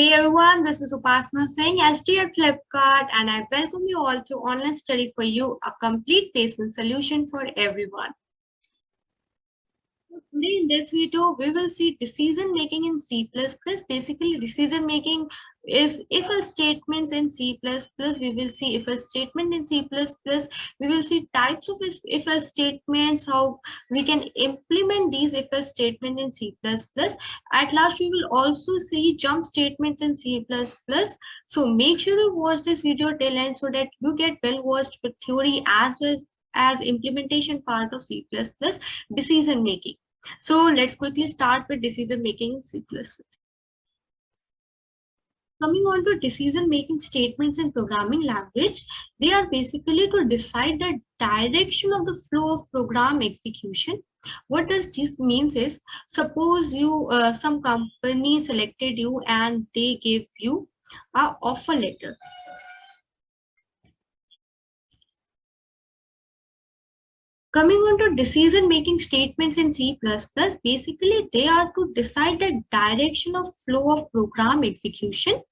Hey everyone, this is Upasana Singh, ST at Flipkart, and I welcome you all to Online Study for You, a complete placement solution for everyone. Today in this video, we will see decision making in C++. Basically, decision making is if-else statements in C++. We will see if-else statement in C++. We will see types of if-else statements, how we can implement these if-else statements in C++. At last, we will also see jump statements in C++. So make sure to watch this video till end so that you get well versed with theory as well as implementation part of C++ decision making. So let's quickly start with decision making in C++. Coming on to decision making statements in programming language, they are basically to decide the direction of the flow of program execution. What does this means is, suppose you some company selected you and they gave you a offer letter. Coming on to decision-making statements in C++, basically they are to decide the direction of flow of program execution.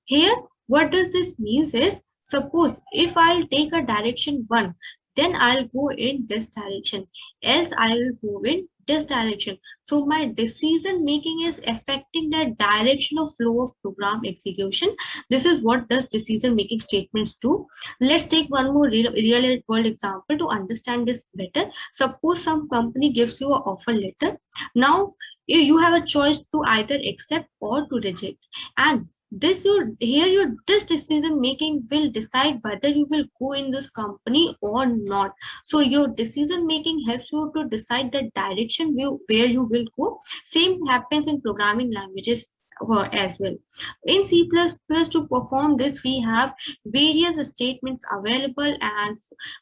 Here, what does this mean is, suppose if I'll take a direction 1, then I'll go in this direction, else I will go in this direction. So my decision making is affecting the direction of flow of program execution. This is what does decision making statements do. Let's take one more real world example to understand this better. Suppose some company gives you an offer letter. Now you have a choice to either accept or to reject, and this decision making will decide whether you will go in this company or not. So your decision making helps you to decide the direction where you will go. Same happens in programming languages as well. In C++, to perform this, we have various statements available, and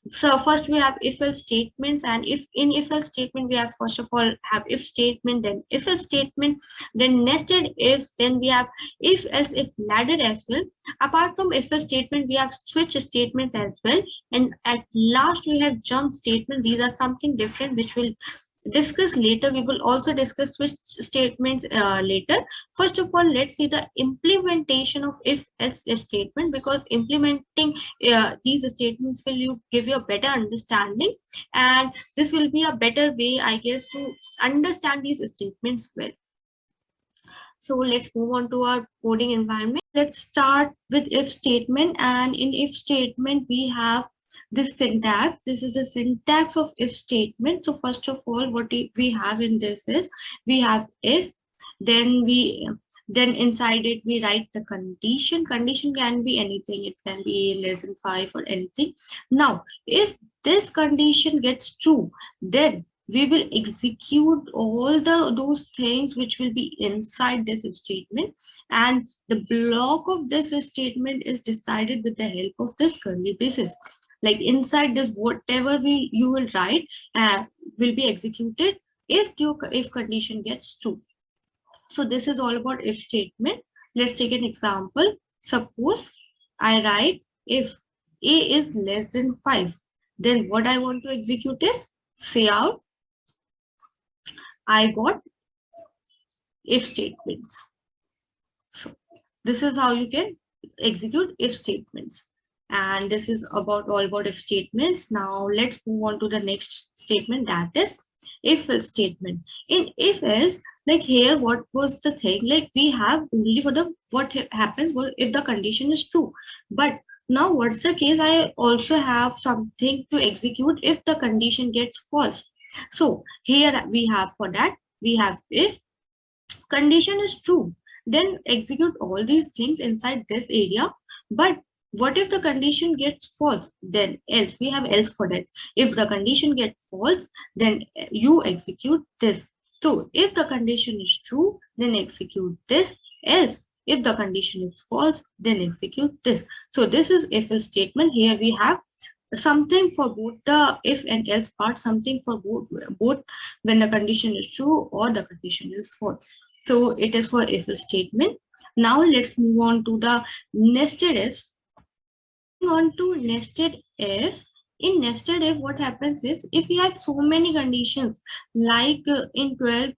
so first we have if-else statements, and if in if-else statement we have first of all have if statement, then if-else statement, then nested ifs, then we have if else if ladder as well. Apart from if-else statement, we have switch statements as well, and at last we have jump statement. These are something different which will discuss later. We will also discuss switch statements later. First of all, let's see the implementation of if else statement, because implementing these statements will give you a better understanding, and this will be a better way, I guess, to understand these statements well. So let's move on to our coding environment. Let's start with if statement, and in if statement we have this syntax. This is a syntax of if statement. So first of all, what we have in this is, we have if, then inside it we write the condition. Condition can be anything, it can be less than 5 or anything. Now if this condition gets true, then we will execute all those things which will be inside this if statement, and the block of this statement is decided with the help of this curly braces. Like inside this, whatever you will write will be executed if condition gets true. So this is all about if statement. Let's take an example. Suppose I write if a is less than 5, then what I want to execute is say out I got if statements. So this is how you can execute if statements. And this is all about if statements. Now let's move on to the next statement, that is if else statement. In if else, like here, what was the thing? Like we have only for the what happens if the condition is true. But now what's the case? I also have something to execute if the condition gets false. So here we have, for that we have if condition is true, then execute all these things inside this area. But what if the condition gets false? Then else, we have else for that. If the condition gets false, then you execute this. So if the condition is true, then execute this. Else, if the condition is false, then execute this. So this is if else statement. Here we have something for both the if and else part, something for both when the condition is true or the condition is false. So it is for if else statement. Now let's move on to the nested ifs. On to nested ifs. In nested if, what happens is, if we have so many conditions, like in 12th,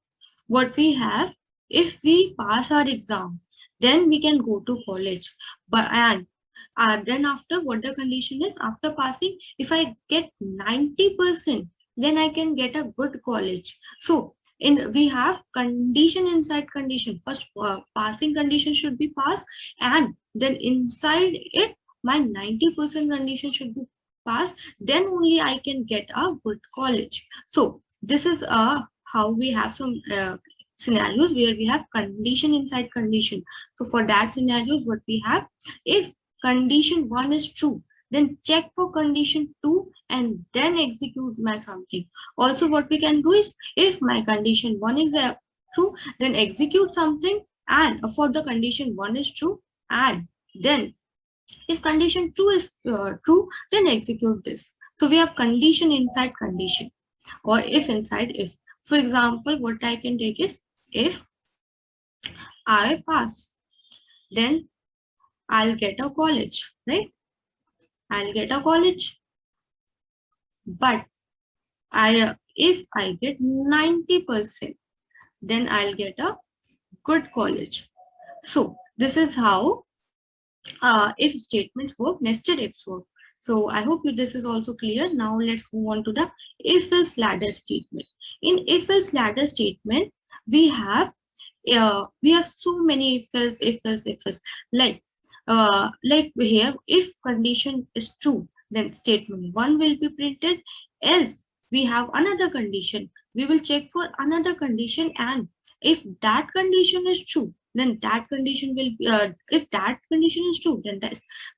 what we have, if we pass our exam, then we can go to college. But and then after, what the condition is, after passing, if I get 90%, then I can get a good college. So we have condition inside condition. First, passing condition should be passed, and then inside it my 90% condition should be passed, then only I can get a good college. So this is how we have some scenarios where we have condition inside condition. So for that scenarios, what we have, if condition 1 is true, then check for condition 2 and then execute my something. Also what we can do is, if my condition 1 is true, then execute something, and for the condition 1 is true, and then if condition 2 is true, then execute this. So we have condition inside condition, or if inside if. For example, what I can take is, if I pass, then I'll get a college, right? I'll get a college. But if I get 90%, then I'll get a good college. So this is how if statements work, nested ifs work. So I hope this is also clear. Now let's move on to the if-else ladder statement. In if-else ladder statement, we have so many if-else. Like here, if condition is true, then statement 1 will be printed. Else we have another condition. We will check for another condition, and if that condition is true, then that condition will be if that condition is true,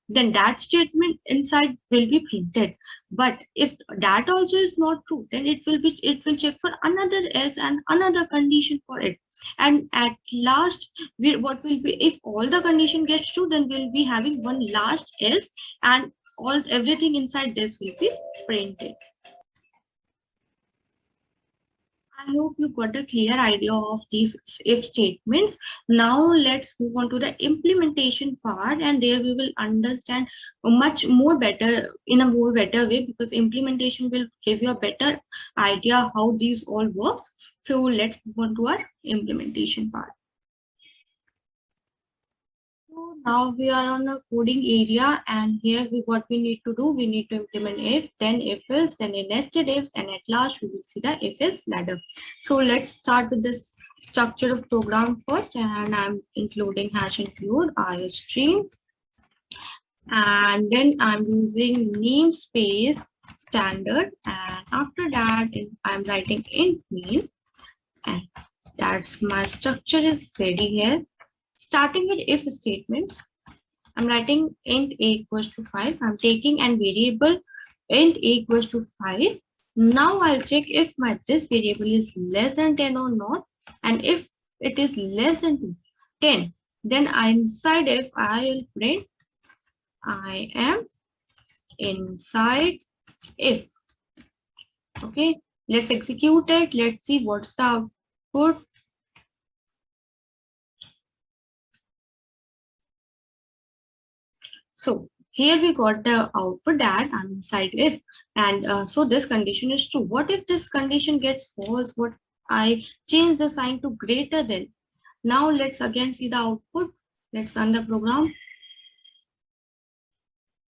then that statement inside will be printed. But if that also is not true, then it will check for another else and another condition for it. And at last, what will be, if all the condition gets true, then we'll be having one last else, and everything inside this will be printed. I hope you got a clear idea of these if statements. Now let's move on to the implementation part, and there we will understand much more better, in a more better way, because implementation will give you a better idea how these all works. So let's move on to our implementation part. So now we are on a coding area, and here what we need to do, we need to implement if, then if else, then a nested ifs, and at last we will see the if else ladder. So let's start with this structure of program first, and I'm including hash include iostream, and then I'm using namespace standard, and after that I'm writing int main, and that's my structure is ready here. Starting with if statements, I'm writing int a equals to 5. I'm taking an variable int a equals to 5. Now I'll check if this variable is less than 10 or not. And if it is less than 10, then inside if I will print I am inside if. Okay, let's execute it. Let's see what's the output. So here we got the output that I'm inside if, and so this condition is true. What if this condition gets false? What I change the sign to greater than. Now let's again see the output. Let's run the program.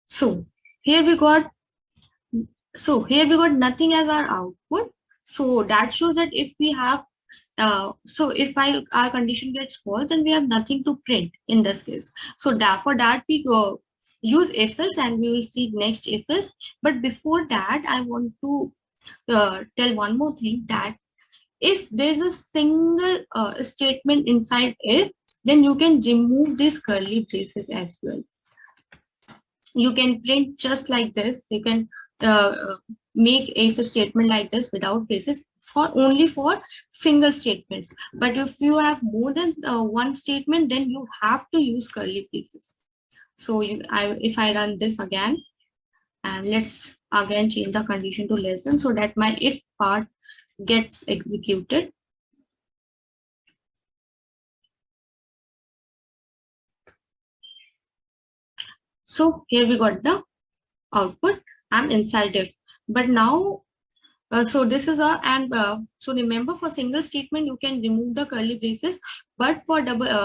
So here we got nothing as our output. So that shows that if we have if our condition gets false, then we have nothing to print in this case. So for that we go use if else, and we will see next if else. But before that, I want to tell one more thing, that if there's a single statement inside if, then you can remove these curly braces as well. You can print just like this. You can make if statement like this without braces only for single statements. But if you have more than one statement, then you have to use curly braces. So if I run this again, and let's again change the condition to less than, so that my if part gets executed. So here we got the output. I'm inside if. But now so this is so remember, for single statement you can remove the curly braces But for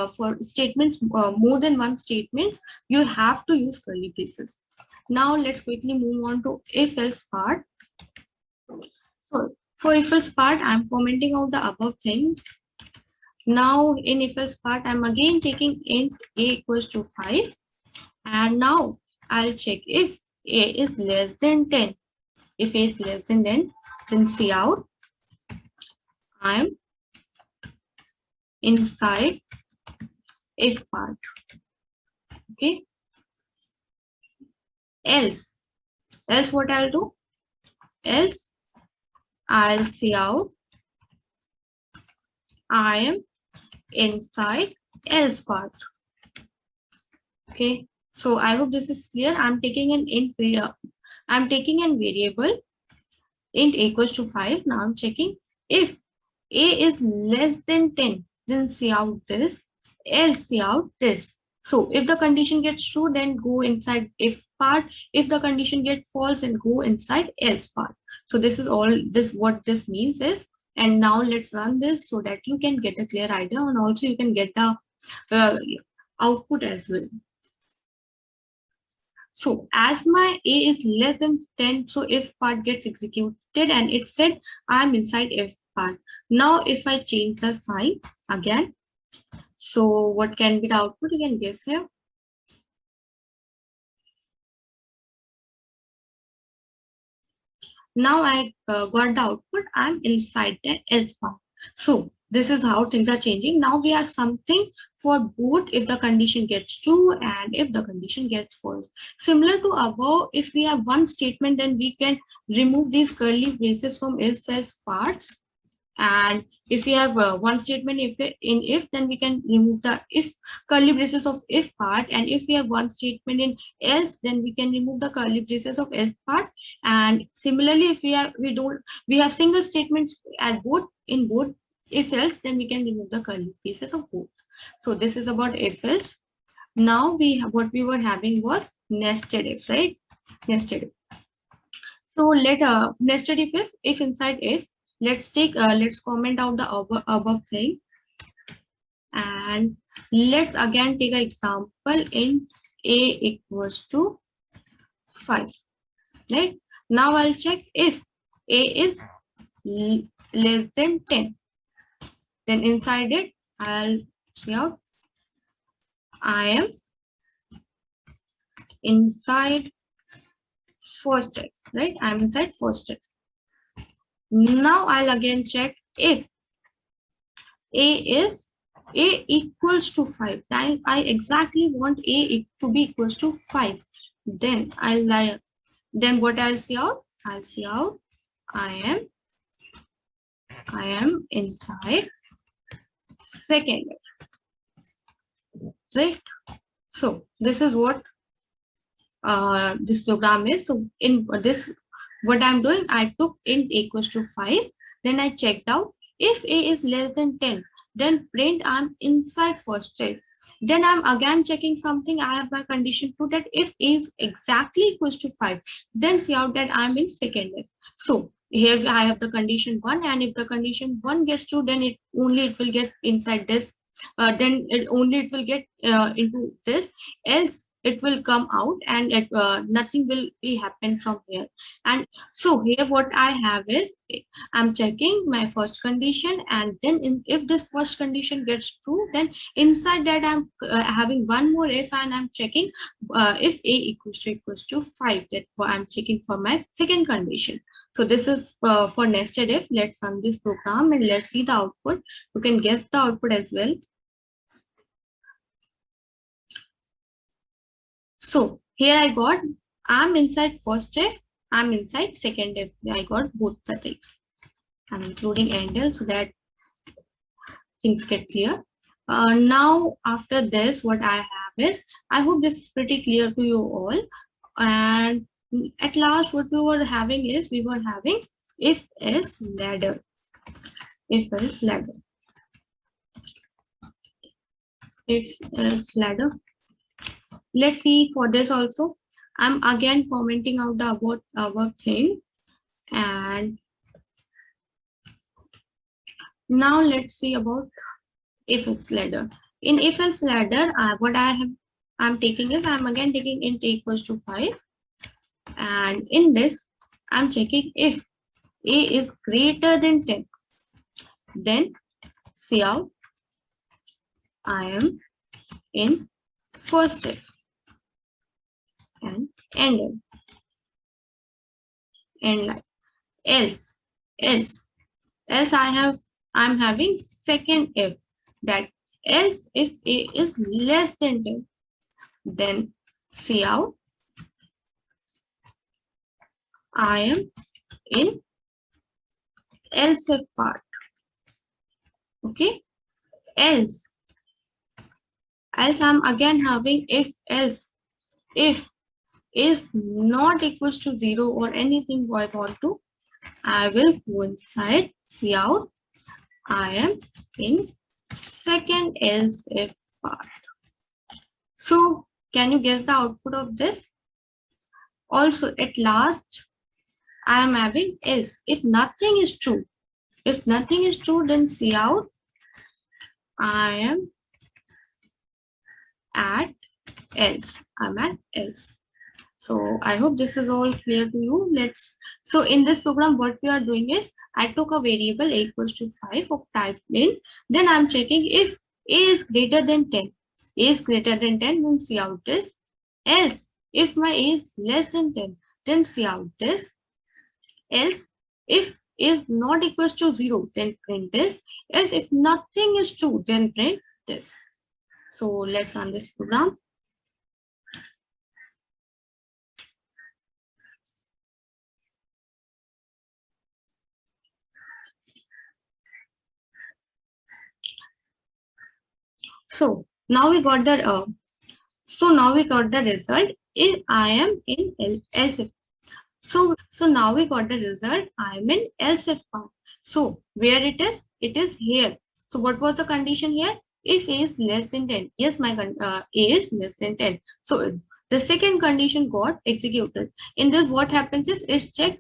for statements more than one statements, you have to use curly braces. Now let's quickly move on to if else part. So for if else part, I'm commenting out the above things. Now in if else part, I'm again taking int a equals to 5, and now I'll check if a is less than 10. If a is less than 10, then see out I'm inside if part. Okay. Else what I'll do? Else I'll see out I am inside else part. Okay. So I hope this is clear. I'm taking an int I'm taking an variable int equals to 5. Now I'm checking if a is less than 10, then see out this, else see out this. So if the condition gets true, then go inside if part. If the condition gets false, then go inside else part. So this is all this what this means is. And now let's run this so that you can get a clear idea, and also you can get the output as well. So as my a is less than 10, so if part gets executed and it said I'm inside if part. Now if I change the sign again, so what can be the output? You can guess here. Now I got the output, I'm inside the else part. So this is how things are changing. Now we have something for both if the condition gets true and if the condition gets false. Similar to above, if we have one statement, then we can remove these curly braces from else parts. And if we have one statement if, then we can remove the if curly braces of if part. And if we have one statement in else, then we can remove the curly braces of else part. And similarly, if we have single statements at both in both if else, then we can remove the curly braces of both. So this is about if else. Now what we were having was nested if, right? Nested if. So nested if is if inside if. Let's comment out the above thing, and let's again take an example in a equals to 5. Right now I'll check if a is less than 10, then inside it I'll see out I am inside first if, right? I'm inside first if. Now I'll again check if a equals to 5. I exactly want a to be equals to 5. Then then what I'll see out? I'll see out I am inside second if, right? So this is what this program is. So in this, what I'm doing, I took int equals to 5, then I checked out if a is less than 10, then print I'm inside first if. Then I'm again checking something. I have my condition true that if a is exactly equals to 5, then see out that I'm in second if. So here I have the condition 1, and if the condition 1 gets true, then it will get inside this. Then it will get into this, else it will come out, and nothing will be happen from here. And so here what I have is I'm checking my first condition, and then if this first condition gets true, then inside that I'm having one more if, and I'm checking if a equals to 5. That I'm checking for my second condition. So this is for nested if. Let's run this program and let's see the output. You can guess the output as well. So here I got I'm inside first if, I'm inside second if. I got both the things. I'm including endl so that things get clear. Now after this, what I have is, I hope this is pretty clear to you all. And at last, what we were having is, we were having if else ladder. If else ladder. If else ladder. Let's see for this also. I'm again commenting out the above thing. And now let's see about if else ladder. In if else ladder, I'm taking is I'm again taking int equals to 5, and in this I'm checking if a is greater than 10, then cout I am in first if and end line. Else I'm having second if, that else if a is less than 10, then cout I am in else if part. Okay, else I'm again having if is not equals to 0 or anything I want to, I will go inside cout I am in second else if part. So can you guess the output of this? Also at last I am having else if nothing is true. If nothing is true, then cout I am at else. I'm at else. So I hope this is all clear to you. So in this program, what we are doing is I took a variable a equals to 5 of type int. Then I'm checking if a is greater than 10. A is greater than 10, then cout is else. If my a is less than 10, then cout is else. If is not equals to 0, then print this. Else if nothing is true, then print this. So let's run this program. So now we got the result if I am in else if. So now we got the result I am in else if part. So where it is? It is here. So what was the condition here? If a is less than 10. Yes, my a is less than 10. So the second condition got executed. In this, what happens is it checks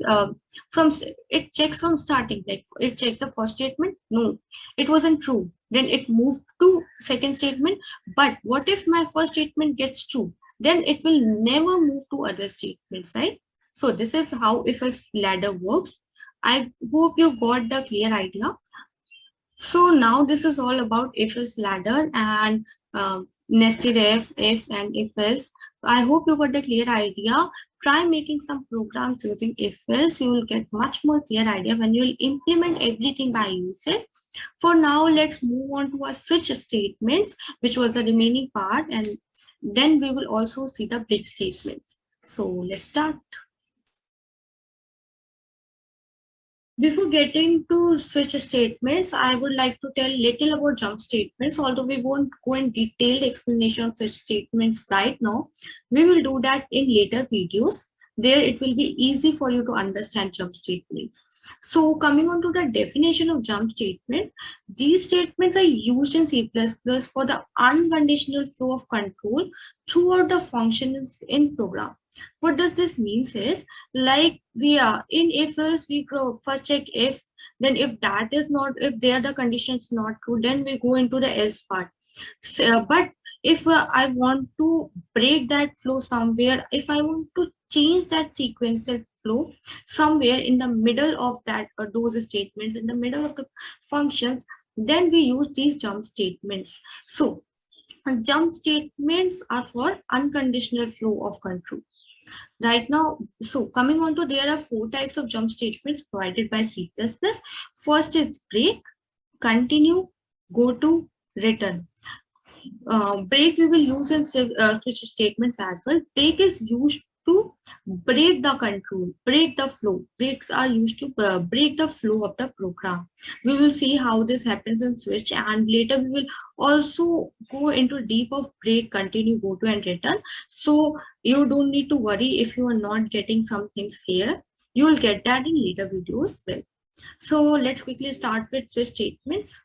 from starting. Like it checks the first statement. No, it wasn't true. Then it moved to second statement. But what if my first statement gets true? Then it will never move to other statements, right? So this is how if else ladder works. I hope you got the clear idea. So now this is all about if else ladder and nested if and if else. So I hope you got a clear idea. Try making some programs using if else. You will get much more clear idea when you will implement everything by yourself. For now, let's move on to our switch statements, which was the remaining part, and then we will also see the bridge statements. So let's start. Before getting to switch statements, I would like to tell little about jump statements. Although we won't go in detailed explanation of switch statements right now, we will do that in later videos. There it will be easy for you to understand jump statements. So coming on to the definition of jump statement, these statements are used in C++ for the unconditional flow of control throughout the functions in program. What does this mean is, like we are in if else, we go first check if, then if that is not, if there the conditions not true, then we go into the else part. So, but if I want to break that flow somewhere, if I want to change that sequential flow somewhere in the middle of that those statements, in the middle of the functions, then we use these jump statements. So jump statements are for unconditional flow of control. Right now, so coming on to, there are 4 types of jump statements provided by C++. First is break, continue, go to, return. Break we will use in switch statements as well. Break is used to break the control, break the flow. Breaks are used to break the flow of the program. We will see how this happens in switch, and later we will also go into deep of break, continue, go to, and return. So you don't need to worry if you are not getting some things here. You will get that in later videos. Well, so let's quickly start with switch statements.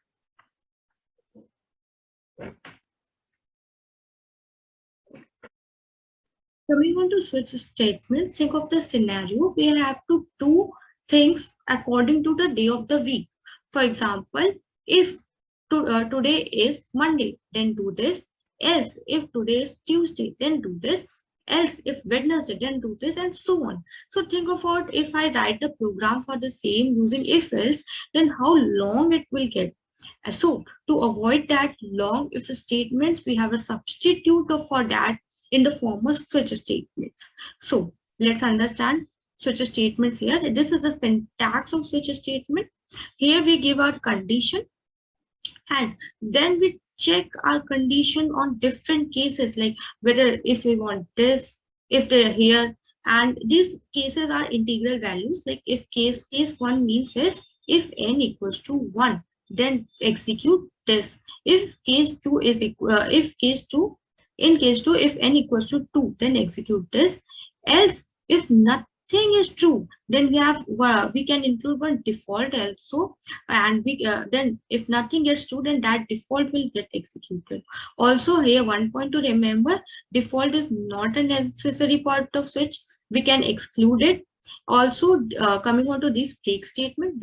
Coming on to switch statements, think of the scenario where I have to do things according to the day of the week. For example, if today is Monday, then do this. Else, if today is Tuesday, then do this. Else, if Wednesday, then do this, and so on. So think about, if I write the program for the same using if else, then how long it will get. So to avoid that long if statements, we have a substitute for that in the form of switch statements. So let's understand switch statements here. This is the syntax of switch statement. Here we give our condition, and then we check our condition on different cases, like whether if we want this, if they're here, and these cases are integral values. Like if case one means is if n equals to 1, then execute this. If case 2 is if case 2 in case 2, if n equals to 2, then execute this. Else, if nothing is true, then we can include one default also, and we then if nothing gets true, then that default will get executed. Also here, one point to remember, default is not a necessary part of switch. We can exclude it. Also coming on to this break statement,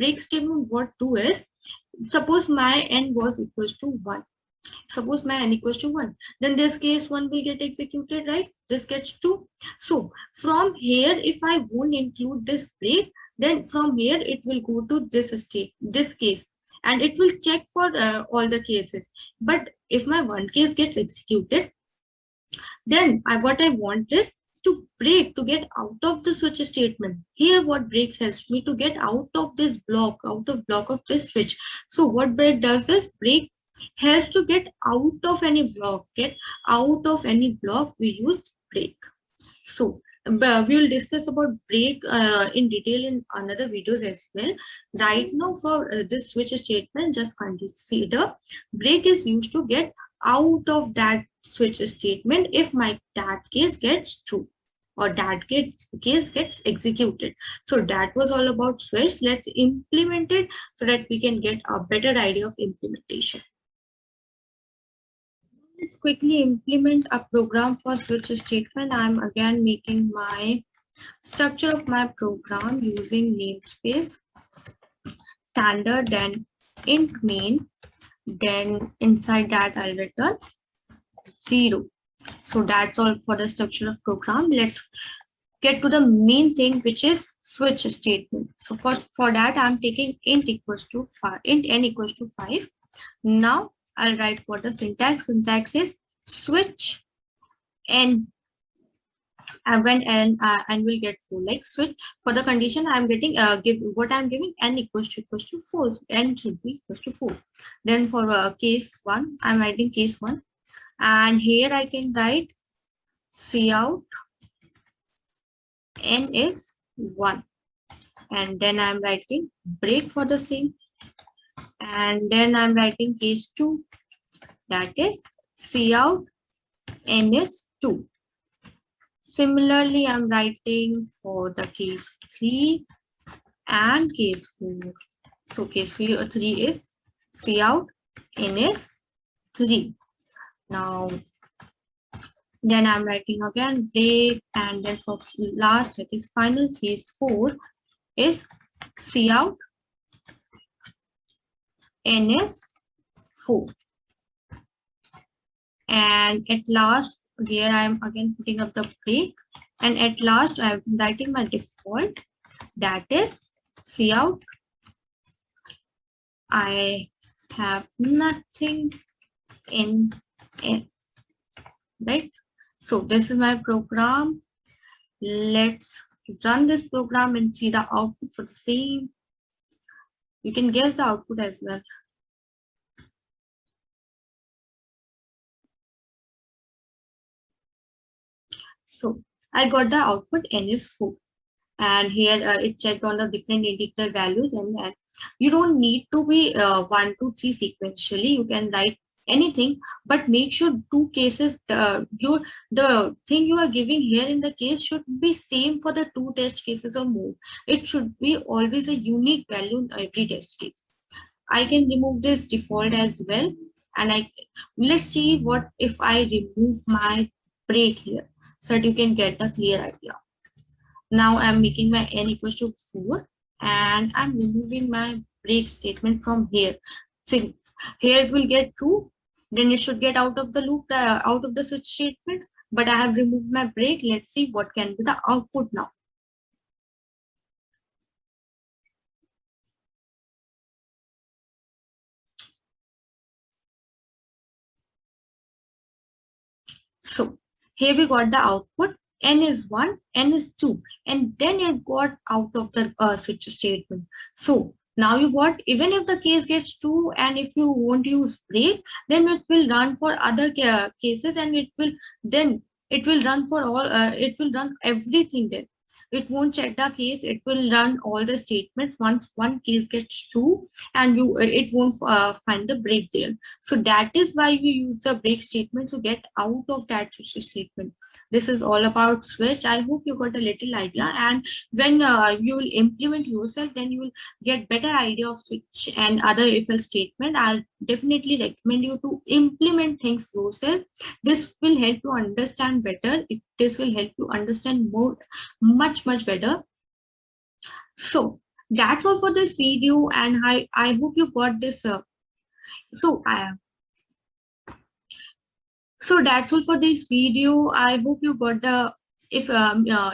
what do is, suppose my n was equals to 1. Suppose my n equals to 1, then this case 1 will get executed, right? This gets 2. So from here, if I won't include this break, then from here it will go to this case, and it will check for all the cases. But if my one case gets executed, then what I want is to break, to get out of the switch statement. Here what breaks helps me to get out of this block, out of this switch. So what break does is, break helps to get out of any block. We use break. So we will discuss about break in detail in another videos as well. Right now, for this switch statement, just consider break is used to get out of that switch statement if that case gets true, or that case gets executed. So that was all about switch. Let's implement it so that we can get a better idea of implementation. Let's quickly implement a program for switch statement. I'm again making my structure of my program using namespace, standard, then int main, then inside that I'll return 0. So that's all for the structure of program. Let's get to the main thing, which is switch statement. So for that, I'm taking int n equals to 5. Now I'll write what the syntax. Syntax is switch n, and when n will get 4, like switch. For the condition, I'm getting what I'm giving, n equals to 4. So n should be equals to 4. Then for case 1, I'm writing case 1, and here I can write cout n is 1, and then I'm writing break for the same, and then I'm writing case 2, that is cout n is 2. Similarly, I'm writing for the case 3 and case 4. So case 3 is cout n is 3. Now then I'm writing again break, and then for last, that is final case 4, is cout n is 4. And at last, here I'm again putting up the break, and at last I'm writing my default, that is cout. I have nothing in n, right? So this is my program. Let's run this program and see the output for the same. You can guess the output as well. So I got the output n is 4, and here it checked on the different integral values, and you don't need to be 1, 2, 3 sequentially. You can write anything, but make sure 2 cases, the thing you are giving here in the case should be same for the 2 test cases or more. It should be always a unique value in every test case. I can remove this default as well, and let's see what if I remove my break here, so that you can get a clear idea. Now I'm making my n equals to 4, and I'm removing my break statement from here. Here it will get true, then it should get out of the loop, out of the switch statement. But I have removed my break. Let's see what can be the output now. So here we got the output. N is 1, N is 2, and then it got out of the switch statement. So now you got, even if the case gets true and if you won't use break, then it will run for other cases, and it will run for all, it will run everything then. It won't check the case, it will run all the statements once one case gets true, and it won't find the break there. So that is why we use the break statement to get out of that switch statement. This is all about switch. I hope you got a little idea, and when you will implement yourself, then you will get better idea of switch and other if else statement. I'll definitely recommend you to implement things yourself. This will help you understand better. This will help you understand more, much better. So that's all for this video, and I hope you got this. So I So that's all for this video. I hope you got the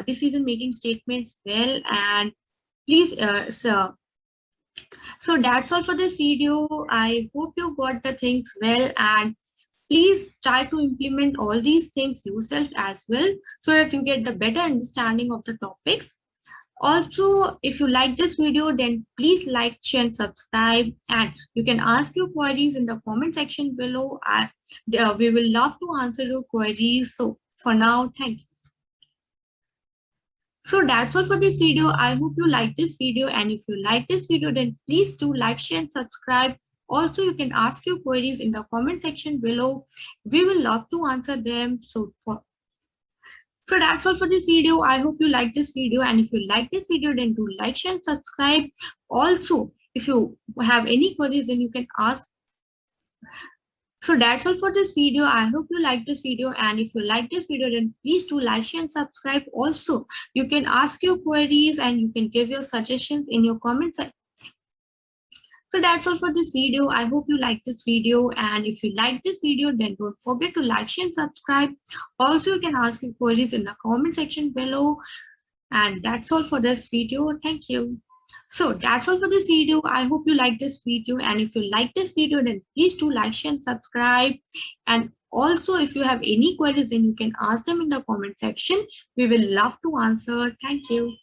decision making statements well, and please so that's all for this video. I hope you got the things well, and please try to implement all these things yourself as well, so that you get the better understanding of the topics. Also, if you like this video, then please like, share, and subscribe. And you can ask your queries in the comment section below. We will love to answer your queries. So for now, thank you. So that's all for this video. I hope you like this video. And if you like this video, then please do like, share, and subscribe. Also, you can ask your queries in the comment section below. We will love to answer them. So that's all for this video. I hope you like this video, and if you like this video, then do like, share, and subscribe. Also, if you have any queries, then you can ask. So that's all for this video. I hope you like this video, and if you like this video, then please do like, share, and subscribe. Also, you can ask your queries and you can give your suggestions in your comments. So that's all for this video. I hope you like this video, and if you like this video, then don't forget to like, share, and subscribe. Also, you can ask your queries in the comment section below. And that's all for this video. Thank you. So that's all for this video. I hope you like this video, and if you like this video, then please do like, share, and subscribe. And also, if you have any queries, then you can ask them in the comment section. We will love to answer. Thank you.